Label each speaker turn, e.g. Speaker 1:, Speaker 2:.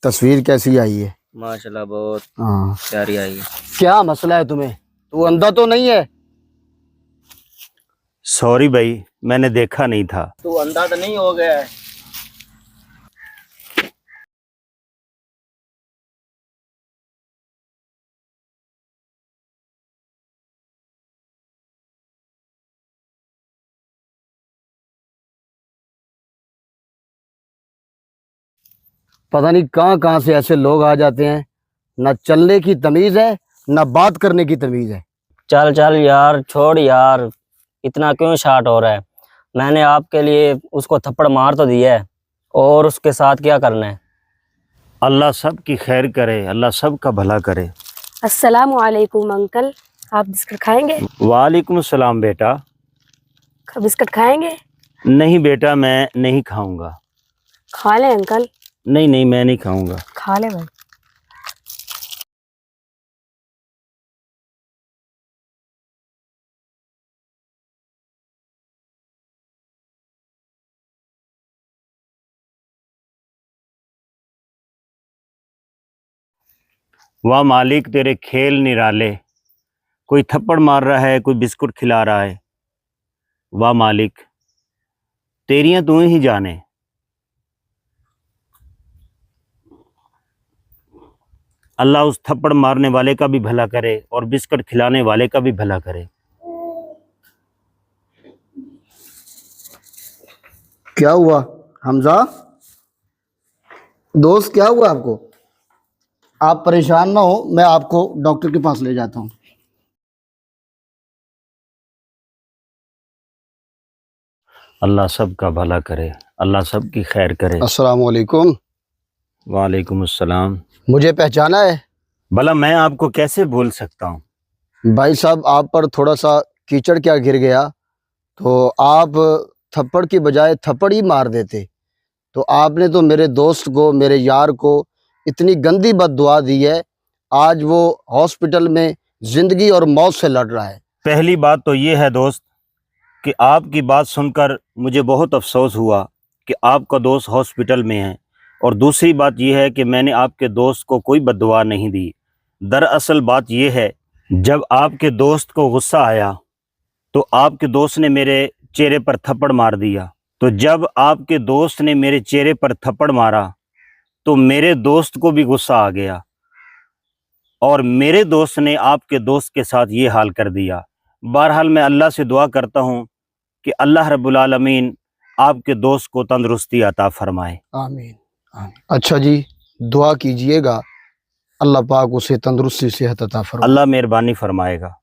Speaker 1: तस्वीर कैसी आई है?
Speaker 2: माशाल्लाह बहुत
Speaker 1: हाँ,
Speaker 2: प्यारी आई है।
Speaker 1: क्या मसला है तुम्हें? तू अंधा तो नहीं है?
Speaker 3: सॉरी भाई, मैंने देखा नहीं था।
Speaker 2: तू अंधा तो नहीं हो गया है?
Speaker 1: पता नहीं कहाँ कहाँ से ऐसे लोग आ जाते हैं, ना चलने की तमीज है ना बात करने की तमीज है।
Speaker 2: चल चल यार, छोड़ यार, इतना क्यों शार्ट हो रहा है? मैंने आपके लिए उसको थप्पड़ मार तो दिया है, और उसके साथ क्या करना है?
Speaker 3: अल्लाह सब की खैर करे, अल्लाह सब का भला करे।
Speaker 4: अस्सलामु अलैकुम अंकल, आप बिस्किट खाएंगे?
Speaker 3: वालेकुम सलाम बेटा।
Speaker 4: बिस्किट खाएंगे?
Speaker 3: नहीं बेटा, मैं नहीं खाऊंगा।
Speaker 4: खा लें अंकल।
Speaker 3: नहीं नहीं, मैं नहीं खाऊंगा।
Speaker 4: खा ले भाई।
Speaker 3: वाह मालिक, तेरे खेल निराले। कोई थप्पड़ मार रहा है, कोई बिस्कुट खिला रहा है। वाह मालिक, तेरियां तू ही जाने। अल्लाह उस थप्पड़ मारने वाले का भी भला करे और बिस्कुट खिलाने वाले का भी भला करे।
Speaker 1: क्या हुआ हमजा? दोस्त क्या हुआ आपको? आप परेशान ना हो, मैं आपको डॉक्टर के पास ले जाता हूँ।
Speaker 3: अल्लाह सब का भला करे, अल्लाह सब की खैर करे।
Speaker 1: अस्सलाम वालेकुम।
Speaker 3: वालेकुम अस्सलाम।
Speaker 1: मुझे पहचाना है?
Speaker 3: भला मैं आपको कैसे भूल सकता हूँ?
Speaker 1: भाई साहब, आप पर थोड़ा सा कीचड़ क्या गिर गया तो आप थप्पड़ की बजाय थप्पड़ ही मार देते। तो आपने तो मेरे दोस्त को, मेरे यार को इतनी गंदी बद्दुआ दी है, आज वो हॉस्पिटल में ज़िंदगी और मौत से लड़ रहा है।
Speaker 3: पहली बात तो ये है दोस्त कि आपकी बात सुनकर मुझे बहुत अफसोस हुआ कि आपका दोस्त हॉस्पिटल में है। और दूसरी बात यह है कि मैंने आपके दोस्त को कोई बद्दुआ नहीं दी। दरअसल बात यह है, जब आपके दोस्त को गुस्सा आया तो आपके दोस्त ने मेरे चेहरे पर थप्पड़ मार दिया। तो जब आपके दोस्त ने मेरे चेहरे पर थप्पड़ मारा तो मेरे दोस्त को भी गुस्सा आ गया और मेरे दोस्त ने आपके दोस्त के साथ ये हाल कर दिया। बहरहाल मैं अल्लाह से दुआ करता हूँ कि अल्लाह रब्बुल आलमीन आपके दोस्त को तंदुरुस्ती अता फरमाए।
Speaker 1: आमीन आमीन। अच्छा जी, दुआ कीजिएगा, अल्लाह पाक उसे तंदुरुस्ती सेहत अता फरमाए।
Speaker 3: अल्लाह मेहरबानी फरमाएगा।